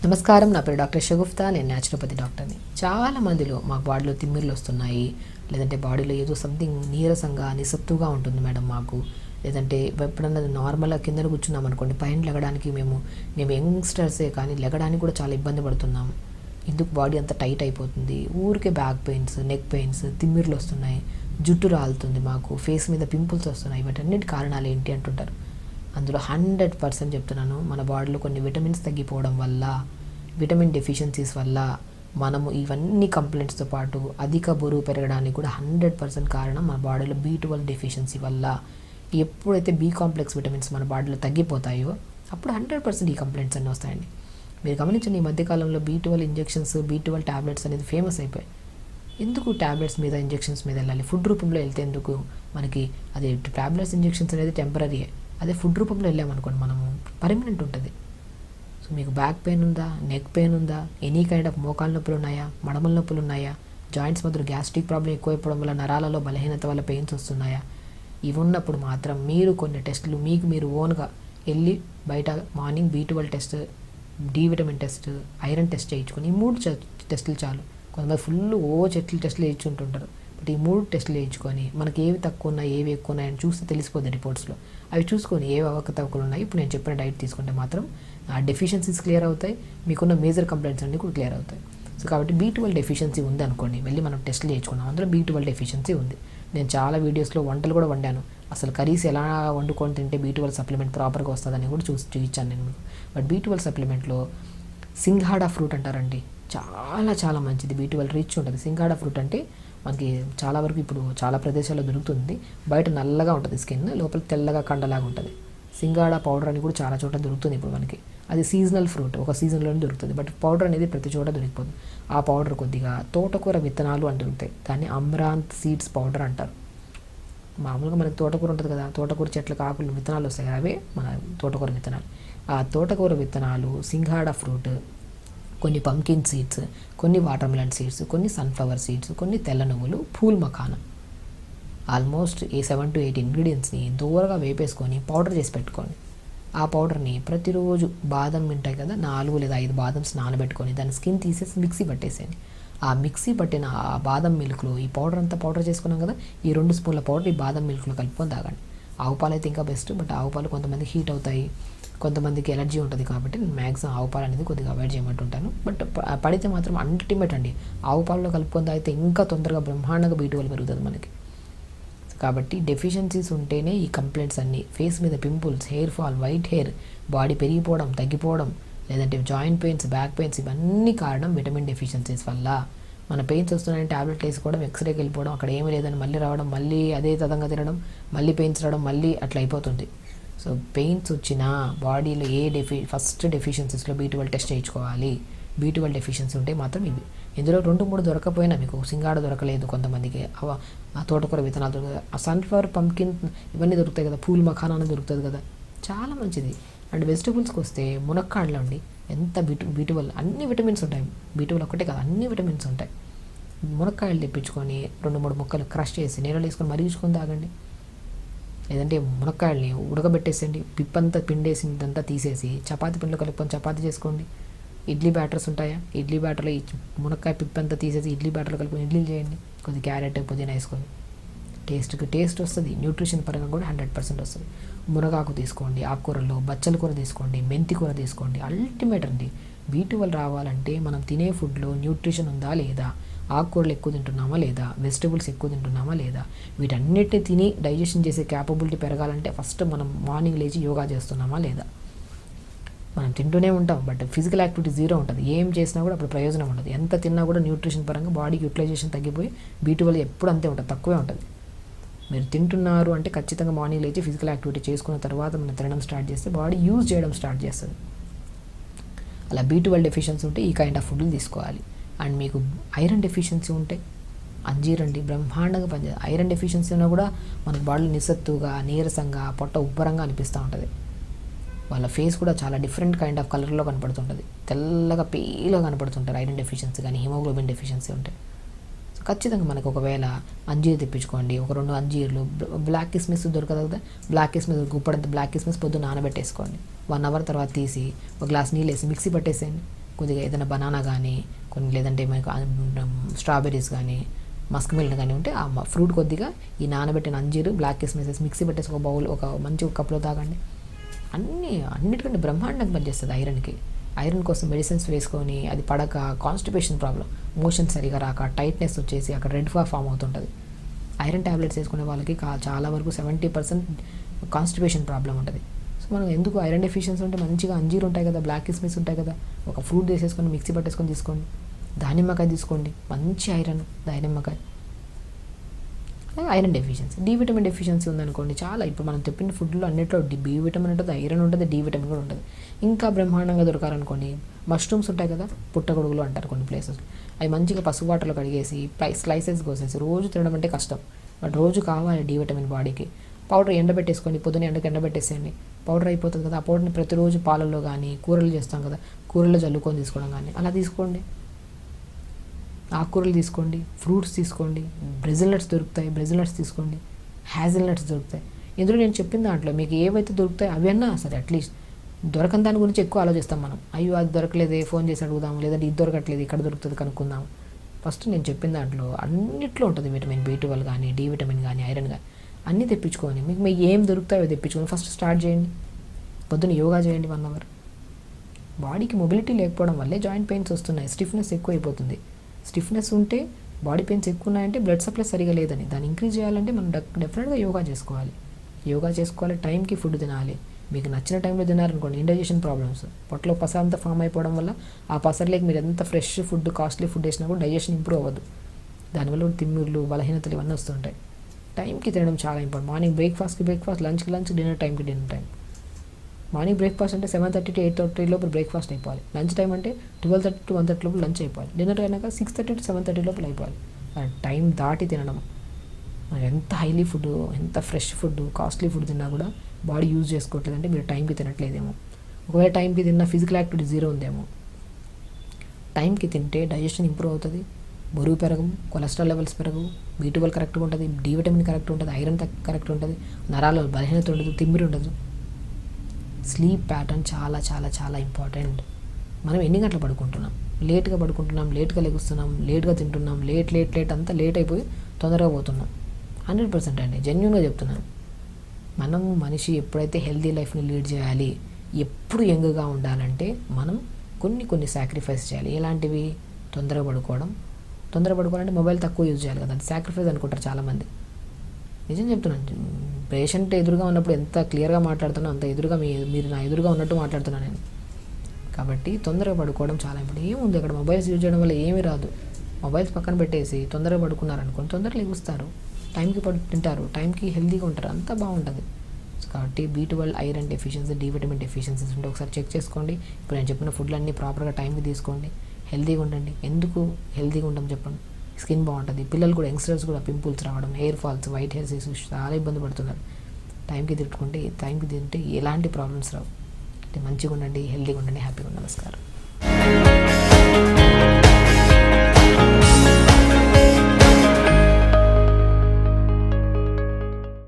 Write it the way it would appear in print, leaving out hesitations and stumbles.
నమస్కారం, నా పేరు డాక్టర్ షగుఫ్తా. నేను న్యాచురోపతి డాక్టర్ని. చాలా మందిలో మాకు బాడీలో తిమ్మిర్లు వస్తున్నాయి, లేదంటే బాడీలో ఏదో సంథింగ్ నీరసంగా నిస్సత్తుగా ఉంటుంది మేడం మాకు, లేదంటే ఎప్పుడన్నా నార్మల్గా కింద కూర్చున్నాం అనుకోండి, పైన లెగడానికి మేము యంగ్స్టర్సే కానీ లెగడానికి కూడా చాలా ఇబ్బంది పడుతున్నాం. ఎందుకు బాడీ అంతా టైట్ అయిపోతుంది, ఊరికే బ్యాక్ పెయిన్స్, నెక్ పెయిన్స్, తిమ్మిర్లు వస్తున్నాయి, జుట్టు రాలుతుంది, మాకు ఫేస్ మీద పింపుల్స్ వస్తున్నాయి, వీటన్నిటి కారణాలు ఏంటి అంటుంటారు. అందులో 100% చెప్తున్నాను, మన బాడీలో కొన్ని విటమిన్స్ తగ్గిపోవడం వల్ల, విటమిన్ డెఫిషియన్సీస్ వల్ల మనము ఇవన్నీ కంప్లైంట్స్తో పాటు అధిక బరువు పెరగడానికి కూడా 100% కారణం మన బాడీలో B12 డెఫిషియన్సీ వల్ల. ఎప్పుడైతే B కాంప్లెక్స్ విటమిన్స్ మన బాడీలో తగ్గిపోతాయో అప్పుడు 100% ఈ కంప్లైంట్స్ అన్నీ వస్తాయండి. మీరు గమనించండి, ఈ మధ్యకాలంలో B12 ఇంజెక్షన్స్, B12 ట్యాబ్లెట్స్ అనేది ఫేమస్ అయిపోయాయి. ఎందుకు ట్యాబ్లెట్స్ మీద, ఇంజెక్షన్స్ మీద వెళ్ళాలి? ఫుడ్ రూపంలో వెళ్తే ఎందుకు? మనకి అది ట్యాబ్లెట్స్, ఇంజెక్షన్స్ అనేది టెంపరీయే. అదే ఫుడ్ రూపంలో వెళ్ళామనుకోండి, మనము పర్మనెంట్ ఉంటుంది. సో మీకు బ్యాక్ పెయిన్ ఉందా, నెక్ పెయిన్ ఉందా, ఎనీ కైండ్ ఆఫ్ మోకాళ్ళ నొప్పులు ఉన్నాయా, మడమల నొప్పులు ఉన్నాయా, జాయింట్స్ మధ్యలో గ్యాస్ట్రిక్ ప్రాబ్లం ఎక్కువైపోవడం వల్ల నరాలలో బలహీనత వల్ల పెయిన్స్ వస్తున్నాయా, ఇవి ఉన్నప్పుడు మాత్రం మీరు కొన్ని టెస్టులు మీకు మీరు ఓన్గా వెళ్ళి బయట morning B12 test, D vitamin test, iron test చేయించుకొని, ఈ 3 టెస్టులు చాలు. కొంతమంది ఫుల్ టెస్టులు వేయించుకుంటుంటారు. బట్ ఈ 3 టెస్టులు వేయించుకొని మనకి ఏవి తక్కువ ఉన్నాయి, ఏవి ఎక్కువ ఉన్నాయని చూస్తే తెలిసిపోద్ది రిపోర్ట్స్లో. అవి చూసుకొని ఏవి అవకతవకలు ఉన్నాయి, ఇప్పుడు నేను చెప్పిన డైట్ తీసుకుంటే మాత్రం ఆ డెఫిషియన్సీస్ క్లియర్ అవుతాయి, మీకున్న మేజర్ కంప్లైంట్స్ అన్నీ కూడా క్లియర్ అవుతాయి. సో కాబట్టి B12 డెఫిషియన్సీ ఉంది అనుకోండి, వెళ్ళి మనం టెస్టులు చేయించుకున్నాం, అందులో B12 డెఫిషియన్సీ ఉంది. నేను చాలా వీడియోస్లో వంటలు కూడా వండాను, అసలు కర్రీస్ ఎలా వండుకొని తింటే B12 సప్లిమెంట్ ప్రాపర్గా వస్తుందని కూడా చూపించాను నేను. బట్ B12 సప్లిమెంట్లో సింఘాడా ఫ్రూట్ అంటారండి, చాలా మంచిది. B12 రిచ్ ఉంటుంది. సింఘాడా ఫ్రూట్ అంటే మనకి చాలా వరకు ఇప్పుడు చాలా ప్రదేశాల్లో దొరుకుతుంది. బయట నల్లగా ఉంటుంది స్కిన్, లోపల తెల్లగా కండలాగా ఉంటుంది. సింఘాడా పౌడర్ అని కూడా చాలా చోట దొరుకుతుంది ఇప్పుడు మనకి. అది సీజనల్ ఫ్రూట్, ఒక సీజన్లోనే దొరుకుతుంది. బట్ పౌడర్ అనేది ప్రతి చోట దొరికిపోతుంది. ఆ పౌడర్ కొద్దిగా తోటకూర విత్తనాలు అని దొరుకుతాయి, దాన్ని అమ్రాంత్ సీడ్స్ పౌడర్ అంటారు. మామూలుగా మనకి తోటకూర ఉంటుంది కదా, తోటకూర చెట్లకు ఆకులు విత్తనాలు వస్తాయి, అవే మన తోటకూర విత్తనాలు. ఆ తోటకూర విత్తనాలు, సింఘాడా ఫ్రూట్, కొన్ని పంకిన్ సీడ్స్, కొన్ని వాటర్ మిలన్ సీడ్స్, కొన్ని సన్ఫ్లవర్ సీడ్స్, కొన్ని తెల్ల నువ్వులు, పూల్ మఖానా, ఆల్మోస్ట్ ఈ 7 to 8 ఇంగ్రీడియంట్స్ని దూరగా వేపేసుకొని పౌడర్ చేసి పెట్టుకోండి. ఆ పౌడర్ని ప్రతిరోజు బాదం ఉంటాయి కదా, 4 లేదా 5 బాదమ్స్ నానబెట్టుకొని దాని స్కిన్ తీసేసి మిక్సీ పట్టేసేయండి. ఆ మిక్సీ పట్టిన ఆ బాదం మిల్క్లో ఈ పౌడర్ అంతా పౌడర్ చేసుకున్నాం కదా, ఈ 2 స్పూన్ల పౌడర్ ఈ బాదం మిల్క్లో కలుపుకొని తాగండి. ఆవు పాలు అయితే ఇంకా బెస్ట్, బట్ ఆవు పాలు కొంతమందికి హీట్ అవుతాయి, కొంతమందికి ఎలర్జీ ఉంటుంది, కాబట్టి నేను మ్యాక్సిమం ఆవు పాలు అనేది కొద్దిగా అవాయిడ్ చేయమంటుంటాను. బట్ పడితే మాత్రం అల్టిమేట్ అండి, ఆవు పాలలో కలుపుకొని తాగితే ఇంకా తొందరగా బ్రహ్మాండంగా B12 పెరుగుతుంది మనకి. కాబట్టి డెఫిషియన్సీస్ ఉంటేనే ఈ కంప్లైంట్స్ అన్నీ, ఫేస్ మీద pimples, hair fall, white hair, body పెరిగిపోవడం, తగ్గిపోవడం, లేదంటే జాయింట్ పెయిన్స్, బ్యాక్ పెయిన్స్, ఇవన్నీ కారణం విటమిన్ డెఫిషియన్సీస్ వల్ల. మన పెయిన్స్ వస్తున్నాయని ట్యాబ్లెట్లు వేసుకోవడం, ఎక్స్రేకి వెళ్ళిపోవడం, అక్కడ ఏమీ లేదని మళ్ళీ రావడం, మళ్ళీ అదే తదంగా తినడం, మళ్ళీ పెయిన్స్ రావడం, మళ్ళీ అట్లా అయిపోతుంది. సో పెయిన్స్ వచ్చినా బాడీలో ఫస్ట్ డెఫిషియన్సీస్లో B12 టెస్ట్ చేయించుకోవాలి. B12 డెఫిషియన్సీ ఉంటే మాత్రం ఇవి. ఇందులో 2-3 దొరకపోయినా, మీకు సింగాడ దొరకలేదు కొంతమందికి, ఆ తోటకూర విత్తనాలు దొరుకుతాయి, ఆ సన్ఫ్లవర్, పంకిన్ ఇవన్నీ దొరుకుతాయి కదా, పూల్ మఖానా అనేది దొరుకుతుంది కదా, చాలా మంచిది. అండ్ వెజిటబుల్స్కి వస్తే మునక్కాడలో అండి ఎంత B12 అన్ని విటమిన్స్ ఉంటాయి. B12 ఒక్కటే కాదు, అన్ని విటమిన్స్ ఉంటాయి. మునక్కాయలు తెప్పించుకొని 2-3 ముక్కలు క్రష్ చేసి నీళ్ళలో వేసుకొని మరిగించుకొని తాగండి. లేదంటే మునక్కాయల్ని ఉడకబెట్టేసండి, పిప్పంతా పిండేసి ఇదంతా తీసేసి చపాతీ పిండిలో కలుపుకొని చపాతీ చేసుకోండి. ఇడ్లీ బ్యాటర్స్ ఉంటాయా, ఇడ్లీ బ్యాటర్లో ఈ మునక్కాయ పిప్పంతా తీసేసి ఇడ్లీ బ్యాటర్లో కలుపుకొని ఇడ్లీలు చేయండి, కొద్ది క్యారెట్, పుదీనా వేసుకొని. టేస్ట్ వస్తుంది, న్యూట్రిషన్ పరంగా కూడా 100% వస్తుంది. మునగాకు తీసుకోండి, ఆకుకూరల్లో బచ్చల కూర తీసుకోండి, మెంతి కూర తీసుకోండి. అల్టిమేట్ అండి, B12 రావాలంటే మనం తినే ఫుడ్లో న్యూట్రిషన్ ఉందా లేదా, ఆకుకూరలు ఎక్కువ తింటున్నామా లేదా, వెజిటబుల్స్ ఎక్కువ తింటున్నామా లేదా, వీటన్నిటిని తిని డైజెషన్ చేసే క్యాపబిలిటీ పెరగాలంటే ఫస్ట్ మనం మార్నింగ్ లేచి యోగా చేస్తున్నామా లేదా. మనం తింటూనే ఉంటాం, బట్ ఫిజికల్ యాక్టివిటీ జీరో ఉంటుంది, ఏం చేసినా కూడా అప్పుడు ప్రయోజనం ఉండదు. ఎంత తిన్నా కూడా న్యూట్రిషన్ పరంగా బాడీకి యూటిలైజేషన్ తగ్గిపోయి B12 ఎప్పుడు అంతే ఉంటుంది, తక్కువే ఉంటుంది. మీరు తింటున్నారు అంటే ఖచ్చితంగా మార్నింగ్ లేచి ఫిజికల్ యాక్టివిటీ చేసుకున్న తర్వాత మనం తినడం స్టార్ట్ చేస్తే బాడీ యూజ్ చేయడం స్టార్ట్ చేస్తుంది. అలా B12 డెఫిషియన్సీ ఉంటే ఈ కైండ్ ఆఫ్ ఫుడ్లు తీసుకోవాలి. అండ్ మీకు ఐరన్ డెఫిషియన్సీ ఉంటే అంజీర్ అండి బ్రహ్మాండంగా పనిచేస్తుంది. ఐరన్ డెఫిషియన్సీ ఉన్నా కూడా మనకు బాడీ నిస్సత్తుగా, నీరసంగా, పొట్ట ఉబ్బరంగా అనిపిస్తూ ఉంటుంది. వాళ్ళ ఫేస్ కూడా చాలా డిఫరెంట్ కైండ్ ఆఫ్ కలర్లో కనపడుతుంటుంది, తెల్లగా పేలుగా కనపడుతుంటారు ఐరన్ డెఫిషియన్సీ కానీ హిమోగ్లోబిన్ డెఫిషియన్సీ ఉంటే. సో ఖచ్చితంగా మనకు ఒకవేళ అంజీర్ తెప్పించుకోండి, ఒక 2 అంజీర్లు, బ్లాక్ కిస్మిస్ దొరకదు కదా, బ్లాక్ కిస్మిస్ గుప్పడంత బ్లాక్ కిస్మిస్ పొద్దున్న నానబెట్టేసుకోండి. 1 అవర్ తర్వాత తీసి ఒక గ్లాస్ నీళ్ళు వేసి మిక్సీ పట్టేసేయండి. కొద్దిగా ఏదైనా బనానా కానీ కొన్ని, లేదంటే మనకు స్ట్రాబెర్రీస్ కానీ మస్క్ మిల్క్ కానీ ఉంటే ఆ ఫ్రూట్ కొద్దిగా ఈ నానబెట్టిన అంజీరు బ్లాక్ కిస్మిస్ వేసి మిక్సీ పట్టేసి ఒక బౌల్, ఒక మంచి కప్లో తాగండి. అన్నిటికంటే బ్రహ్మాండంగా పనిచేస్తుంది ఐరన్కి. ఐరన్ కోసం మెడిసిన్స్ వేసుకొని అది పడక, కాన్స్టిపేషన్ ప్రాబ్లం, మోషన్ సరిగా రాక, టైట్నెస్ వచ్చేసి అక్కడ రెడ్ ఫామ్ అవుతుంటుంది. ఐరన్ ట్యాబ్లెట్స్ వేసుకునే వాళ్ళకి చాలా వరకు 70% కాన్స్టిపేషన్ ప్రాబ్లం ఉంటుంది. సో మనం ఎందుకు ఐరన్ డెఫిషియన్సీ ఉంటే మంచిగా అంజీర్ ఉంటాయి కదా, బ్లాక్ కిస్మిస్ ఉంటాయి కదా, ఒక ఫ్రూట్ వేసేసుకొని మిక్సీ పట్టేసుకొని తీసుకోండి. దానిమ్మకాయ తీసుకోండి, మంచి ఐరన్ దానిమ్మకాయ. Iron deficiency, D vitamin deficiency ఉందనుకోండి, చాలా ఇప్పుడు మనం చెప్పిన ఫుడ్లో అన్నిట్లో బి విటమిన్ ఉంటుంది, ఐరన్ ఉంటుంది, డి విటమిన్ కూడా ఉంటుంది. ఇంకా బ్రహ్మాండంగా దొరకాలనుకోండి, మష్రూమ్స్ ఉంటాయి కదా, పుట్టగొడుగులు అంటారు కొన్ని ప్లేసెస్, అవి మంచిగా పసుపు వాటర్లో కడిగేసి స్లైసెస్ కోసేసి రోజు తినడం అంటే కష్టం, బట్ రోజు కావాలి డి విటమిన్ బాడీకి. పౌడర్ ఎండబెట్టేసుకోండి, పొద్దున్న ఎండబెట్టేసేయండి, పౌడర్ అయిపోతుంది కదా. ఆ పౌడర్ని ప్రతిరోజు పాలల్లో కానీ, కూరలు చేస్తాం కదా, కూరల్లో జల్లుకొని తీసుకోవడం కానీ అలా తీసుకోండి. ఆకుకూరలు తీసుకోండి, ఫ్రూట్స్ తీసుకోండి, బ్రెజిల్ నట్స్ దొరుకుతాయి, బ్రెజిల్ నట్స్ తీసుకోండి, హ్యాజిల్ నట్స్ దొరుకుతాయి. ఇందులో నేను చెప్పిన దాంట్లో మీకు ఏవైతే దొరుకుతాయి అవి అన్నా సరే, అట్లీస్ట్ దొరకని దాని గురించి ఎక్కువ ఆలోచిస్తాం మనం. అయ్యో అది దొరకలేదే, ఫోన్ చేసి అడుగుదాం, లేదంటే ఇది దొరకట్లేదు, ఇక్కడ దొరుకుతుంది కనుక్కుందాం. ఫస్ట్ నేను చెప్పిన దాంట్లో అన్నిట్లో ఉంటుంది విటమిన్ B12 కానీ, డి విటమిన్ కానీ, ఐరన్ కానీ, అన్నీ తెప్పించుకొని మీకు ఏం దొరుకుతాయో తెప్పించుకొని ఫస్ట్ స్టార్ట్ చేయండి. పొద్దున్న యోగా చేయండి 1 అవర్. బాడీకి మొబిలిటీ లేకపోవడం వల్లే జాయింట్ పెయిన్స్ వస్తున్నాయి, స్టిఫ్నెస్ ఎక్కువ అయిపోతుంది. స్టిఫ్నెస్ ఉంటే, బాడీ పెయిన్స్ ఎక్కువ ఉన్నాయంటే బ్లడ్ సప్లై సరిగా లేదని. దాన్ని ఇంక్రీజ్ చేయాలంటే మనం డెఫినెట్గా యోగా చేసుకోవాలి, టైంకి ఫుడ్ తినాలి. మీకు నచ్చిన టైంలో తినారనుకోండి, ఇండైజెషన్ ప్రాబ్లమ్స్, పొట్టలో పస అంతా ఫామ్ అయిపోవడం వల్ల ఆ పసర్లేకి మీరు ఎంత ఫ్రెష్ ఫుడ్, కాస్ట్లీ ఫుడ్ వేసినా కూడా డైజెషన్ ఇంప్రూవ్ అవ్వదు. దానివల్ల తిమ్మిర్లు, బలహీనతలు ఇవన్నీ వస్తుంటాయి. టైంకి తినడం చాలా ఇంపార్టెంట్. మార్నింగ్ బ్రేక్ఫాస్ట్కి బ్రేక్ఫాస్ట్, లంచ్కి లంచ్, డిన్నర్ టైంకి డిన్నర్ టైం. మార్నింగ్ బ్రేక్ఫాస్ట్ అంటే 7:30 to 8:30 లోపల బ్రేక్ఫాస్ట్ అయిపోవాలి. లంచ్ టైం అంటే 12:30 to 1:30 లోపల లంచ్ అయిపోవాలి. డిన్నర్ అయినాక 6:30 to 7:30 లోపల అయిపోవాలి. టైం దాటి తినడం, ఎంత హైలీ ఫుడ్, ఎంత ఫ్రెష్ ఫుడ్, కాస్ట్లీ ఫుడ్ తిన్నా కూడా బాడీ యూజ్ చేసుకోవట్లేదంటే మీరు టైంకి తినట్లేదేమో. ఒకవేళ టైంకి తిన్న ఫిజికల్ యాక్టివిటీ జీరో ఉందేమో. టైంకి తింటే డైజెషన్ ఇంప్రూవ్ అవుతుంది, బరువు పెరగవు, కొలెస్ట్రాల్ లెవెల్స్ పెరగవు, B12 కరెక్ట్గా ఉంటుంది, డి విటమిన్ కరెక్ట్ ఉంటుంది, ఐరన్ కరెక్ట్ ఉంటుంది, నరాల బలహీనత ఉండదు, తిమ్మిరి ఉండదు. స్లీప్ ప్యాటర్న్ చాలా చాలా చాలా ఇంపార్టెంట్. మనం ఎన్ని గంటలు పడుకుంటున్నాం, లేట్గా పడుకుంటున్నాం, లేట్గా లెగుస్తున్నాం, లేట్గా తింటున్నాం, లేట్ అంతా లేట్ అయిపోయి తొందరగా పోతున్నాం. 100% అండి, జెన్యూన్గా చెప్తున్నాను. మనిషి ఎప్పుడైతే హెల్తీ లైఫ్ని లీడ్ చేయాలి, ఎప్పుడు యంగ్గా ఉండాలంటే మనం కొన్ని సాక్రిఫైస్ చేయాలి. ఎలాంటివి? తొందరగా పడుకోవాలంటే మొబైల్ తక్కువ యూజ్ చేయాలి కదా, అది సాక్రిఫైస్ అనుకుంటారు చాలామంది. నిజం చెప్తున్నాను, పేషెంట్ ఎదురుగా ఉన్నప్పుడు ఎంత క్లియర్గా మాట్లాడుతున్నా అంత ఎదురుగా మీరు నా ఎదురుగా ఉన్నట్టు మాట్లాడుతున్నాను నేను. కాబట్టి తొందరగా పడుకోవడం చాలా ఇంపార్టెంట్. ఏముంది అక్కడ, మొబైల్స్ యూజ్ చేయడం వల్ల ఏమీ రాదు. మొబైల్స్ పక్కన పెట్టేసి తొందరగా పడుకున్నారనుకోండి, తొందరగా లెగుస్తారు, టైంకి తింటారు, టైంకి హెల్తీగా ఉంటారు, అంతా బాగుంటుంది. కాబట్టి B12, iron deficiency, D vitamin deficiencies ఉంటే ఒకసారి చెక్ చేసుకోండి. ఇప్పుడు నేను చెప్పిన ఫుడ్లు అన్నీ ప్రాపర్గా టైంకి తీసుకోండి, హెల్తీగా ఉండండి. ఎందుకు హెల్తీగా ఉంటాం చెప్పండి? స్కిన్ బాగుంటుంది. పిల్లలు కూడా, యంగ్స్టర్స్ కూడా పింపుల్స్ రావడం, hair falls, white hairs issues చాలా ఇబ్బంది పడుతున్నారు. టైంకి తింటే ఎలాంటి ప్రాబ్లమ్స్ రావు. మంచిగా ఉండండి, హెల్తీగా ఉండండి, హ్యాపీగా ఉండండి. నమస్కారం.